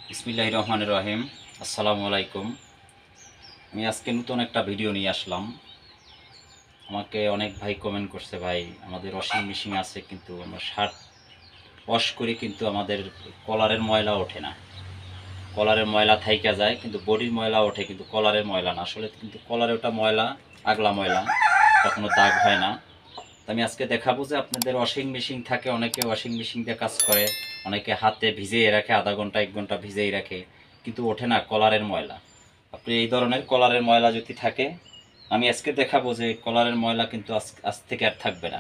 বিসমিল্লাহির রহমানির রহিম। আসসালামু আলাইকুম। আমি আজকে নতুন একটা ভিডিও নিয়ে আসলাম। আমাকে অনেক ভাই কমেন্ট করছে, ভাই আমাদের ওয়াশিং মেশিন আছে কিন্তু আমরা শার্ট ওয়াশ করি কিন্তু আমাদের কলারের ময়লা ওঠে না। কলারের ময়লা থাইকা যায় কিন্তু বডির ময়লা ওঠে, কিন্তু কলারের ময়লা না। আসলে কিন্তু কলারে ওটা ময়লা, আগলা ময়লা, ওটা কোনো দাগ হয় না। তো আমি আজকে দেখাবো যে আপনাদের ওয়াশিং মেশিন থাকে, অনেকে ওয়াশিং মেশিন দিয়ে কাজ করে, অনেকে হাতে ভিজিয়ে রাখে, আধা ঘন্টা 1 ঘন্টা ভিজিয়ে রাখে কিন্তু ওঠে না কলারের ময়লা। আপনি এই ধরনের কলারের ময়লা যদি থাকে, আমি আজকে দেখাবো যে কলারের ময়লা কিন্তু আজ থেকে আর থাকবে না।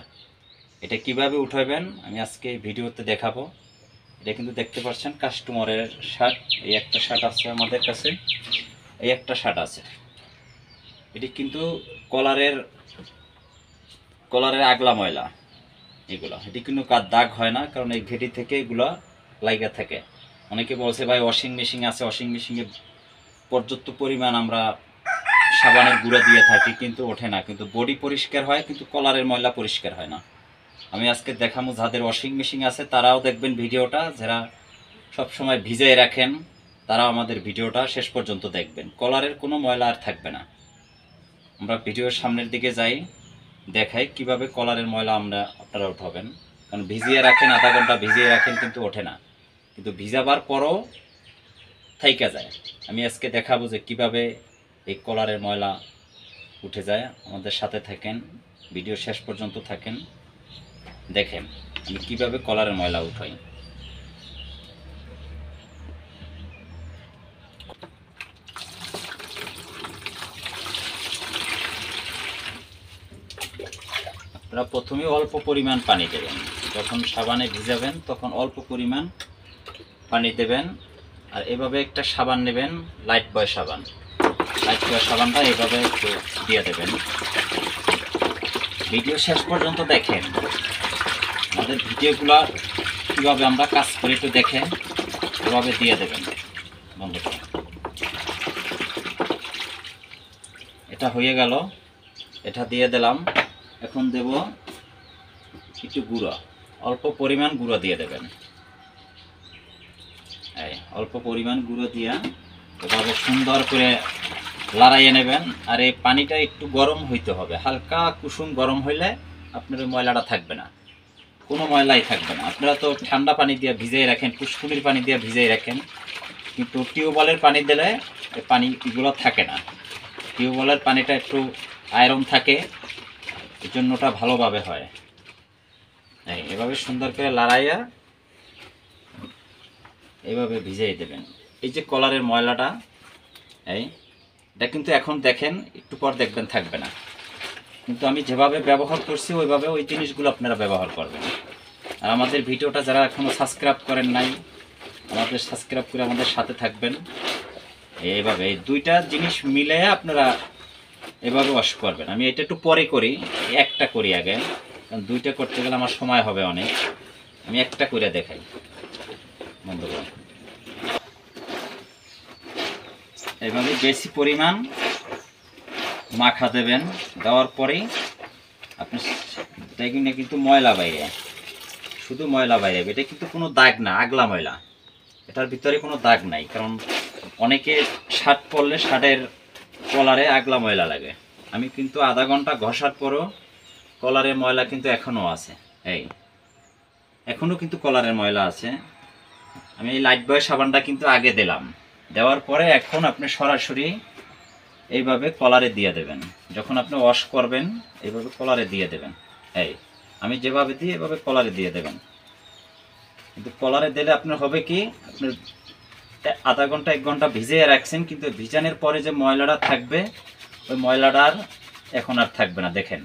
এটা কিভাবে উঠাবেন আমি আজকে ভিডিওতে দেখাবো। এটা কিন্তু দেখতে পাচ্ছেন কাস্টমারের শার্ট। এই একটা শার্ট আছে আমাদের কাছে, এই একটা শার্ট আছে। এটি কিন্তু কলারের কলারের আগলা ময়লা এগুলো। এটি কিন্তু দাগ হয় না, কারণ এই ঘেটি থেকে এগুলো লাইগা থাকে। অনেকে বলছে ভাই ওয়াশিং মেশিন আছে, ওয়াশিং মেশিনে পর্যাপ্ত পরিমাণ আমরা সাবানের গুঁড়া দিয়ে থাকি কিন্তু ওঠে না, কিন্তু বডি পরিষ্কার হয় কিন্তু কলারের ময়লা পরিষ্কার হয় না। আমি আজকে দেখাবো, যাদের ওয়াশিং মেশিন আছে তারাও দেখবেন ভিডিওটা, যারা সবসময় ভিজিয়ে রাখেন তারাও আমাদের ভিডিওটা শেষ পর্যন্ত দেখবেন। কলারের কোনো ময়লা আর থাকবে না। আমরা ভিডিওর সামনের দিকে যাই, দেখাই কিভাবে কলারের ময়লা আপনারা উঠাবেন। কারণ ভিজিয়ে রাখেন, আধা ঘন্টা ভিজিয়ে রাখেন কিন্তু ওঠে না, কিন্তু ভিজাবার পরও থাইকা যায়। আমি আজকে দেখাবো যে কিভাবে এই কলারের ময়লা উঠে যায়। আমাদের সাথে থাকেন, ভিডিও শেষ পর্যন্ত থাকেন, দেখেন আমি কিভাবে কলারের ময়লা উঠাই। আপনারা প্রথমে অল্প পরিমাণ পানি দেবেন, যখন সাবানে ভিজাবেন তখন অল্প পরিমাণ পানি দেবেন। আর এভাবে একটা সাবান নেবেন, লাইট বয় সাবান। লাইট বয় সাবানটা এভাবে একটু দিয়ে দেবেন। ভিডিও শেষ পর্যন্ত দেখেন, আমাদের ভিডিওগুলো কীভাবে আমরা কাজ করি একটু দেখেন, এভাবে দিয়ে দেবেন বন্ধুরা। এটা হয়ে গেল, এটা দিয়ে দিলাম। এখন দেব একটু গুঁড়ো, অল্প পরিমাণ গুঁড়ো দিয়ে দেবেন। এই অল্প পরিমাণ গুঁড়ো দিয়া এভাবে সুন্দর করে লড়াইয়ে নেবেন। আর এই পানিটা একটু গরম হইতে হবে, হালকা কুসুম গরম হইলে আপনার ওই ময়লাটা থাকবে না, কোনো ময়লাই থাকবে না। আপনারা তো ঠান্ডা পানি দিয়ে ভিজিয়ে রাখেন, পুষ্কুনির পানি দিয়ে ভিজিয়ে রাখেন, কিন্তু টিউবওয়েলের পানি দিলে এই পানিগুলো থাকে না। টিউবওয়েলের পানিটা একটু আয়রন থাকে, এই জন্য ওটা ভালোভাবে হয়। এভাবে সুন্দর করে লড়াইয়া এইভাবে ভিজিয়ে দেবেন। এই যে কলারের ময়লাটা, এটা কিন্তু এখন দেখেন, একটু পর দেখবেন থাকবে না। কিন্তু আমি যেভাবে ব্যবহার করছি ওইভাবে ওই জিনিসগুলো আপনারা ব্যবহার করবেন। আর আমাদের ভিডিওটা যারা এখনও সাবস্ক্রাইব করেন নাই, আমাদের সাবস্ক্রাইব করে আমাদের সাথে থাকবেন। এইভাবে এই দুইটা জিনিস মিলে আপনারা এভাবে ওয়াশ করবেন। আমি এটা একটু পরে করি, একটা করি আগে, কারণ দুইটা করতে গেলে আমার সময় হবে অনেক। আমি একটা করে দেখাই বন্ধুগণ। এইভাবে বেশি পরিমাণ মাখা দেবেন, দেওয়ার পরেই আপনি দেখবেন কিন্তু ময়লা বাইরে, শুধু ময়লা বাইরে। এটা কিন্তু কোনো দাগ না, আগলা ময়লা, এটার ভিতরে কোনো দাগ নাই। কারণ অনেকে শার্ট পরলে শার্টের কলারে আগলা ময়লা লাগে। আমি কিন্তু আধা ঘন্টা ঘষার পরও কলারের ময়লা কিন্তু এখনও আছে। এখনও কিন্তু কলারের ময়লা আছে। আমি এই লাইট বয় সাবানটা কিন্তু আগে দিলাম, দেওয়ার পরে এখন আপনি সরাসরি এইভাবে কলারে দিয়ে দেবেন। যখন আপনি ওয়াশ করবেন এইভাবে কলারে দিয়ে দেবেন। আমি যেভাবে দিই এভাবে কলারে দিয়ে দেবেন। কিন্তু কলারে দিলে আপনার হবে কি, আপনার আধা ঘন্টা 1 ঘন্টা ভিজিয়ে রাখছেন, কিন্তু ভিজানোর পরে যে ময়লাটা থাকবে ওই ময়লাটা আর এখন আর থাকবে না। দেখেন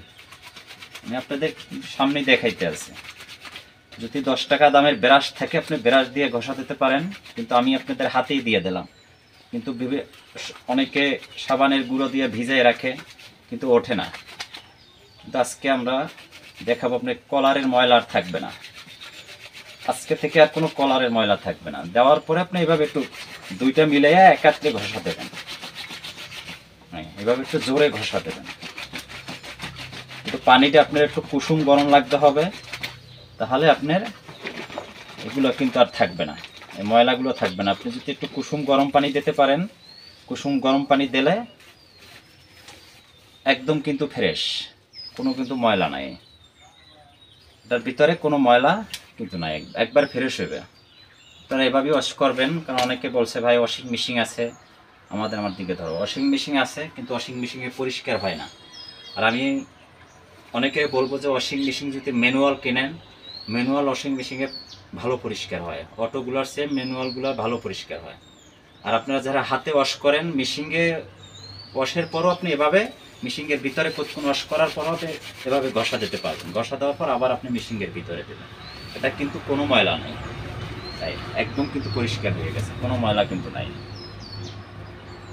আমি আপনাদের সামনে দেখাইতে আছি। যদি 10 টাকা দামের ব্রাশ থাকে আপনি ব্রাশ দিয়ে ঘষা দিতে পারেন, কিন্তু আমি আপনাদের হাতেই দিয়ে দিলাম। কিন্তু অনেকে সাবানের গুঁড়ো দিয়ে ভিজিয়ে রাখে কিন্তু ওঠে না। কিন্তু আজকে আমরা দেখাবো আপনার কলারের ময়লা আর থাকবে না। আজকে থেকে আর কোনো কলারের ময়লা থাকবে না। দেওয়ার পরে আপনি এভাবে একটু দুইটা মিলাইয়া একাত্রে ঘষা দেবেন। এভাবে একটু জোরে ঘষা দেবেন। কিন্তু পানিটা আপনার একটু কুসুম গরম লাগতে হবে, তাহলে আপনার এগুলো কিন্তু আর থাকবে না। এই ময়লাগুলো থাকবে না। আপনি যদি একটু কুসুম গরম পানি দিতে পারেন, কুসুম গরম পানি দিলে একদম কিন্তু ফ্রেশ, কোনো কিন্তু ময়লা নাই, এটার ভিতরে কোনো ময়লা কিন্তু নাই, একবার ফ্রেশ হবে। আপনারা এভাবেই ওয়াশ করবেন, কারণ অনেকে বলছে ভাই ওয়াশিং মেশিন আছে, আমার দিকে ধরো ওয়াশিং মেশিন আছে কিন্তু ওয়াশিং মেশিনে পরিষ্কার হয় না। আর আমি অনেকে বলবো যে ওয়াশিং মেশিন যদি ম্যানুয়াল কেনেন, ম্যানুয়াল ওয়াশিং মেশিনে ভালো পরিষ্কার হয়, অটোগুলোর চেয়ে ম্যানুয়ালগুলো ভালো পরিষ্কার হয়। আর আপনারা যারা হাতে ওয়াশ করেন, মেশিনে ওয়াশের পরও আপনি এভাবে মেশিনের ভিতরে কতক্ষণ ওয়াশ করার পরও এভাবে ঘষা দিতে পারবেন, ঘষা দেওয়ার পর আবার আপনি মেশিনের ভিতরে দেবেন, এটা কিন্তু কোনো ময়লা নেই, তাই একদম কিন্তু পরিষ্কার হয়ে গেছে, কোনো ময়লা কিন্তু নাই,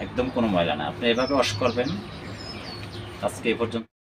একদম কোনো ময়লা না। আপনি এভাবে ওয়াশ করবেন। আজকে এই পর্যন্ত।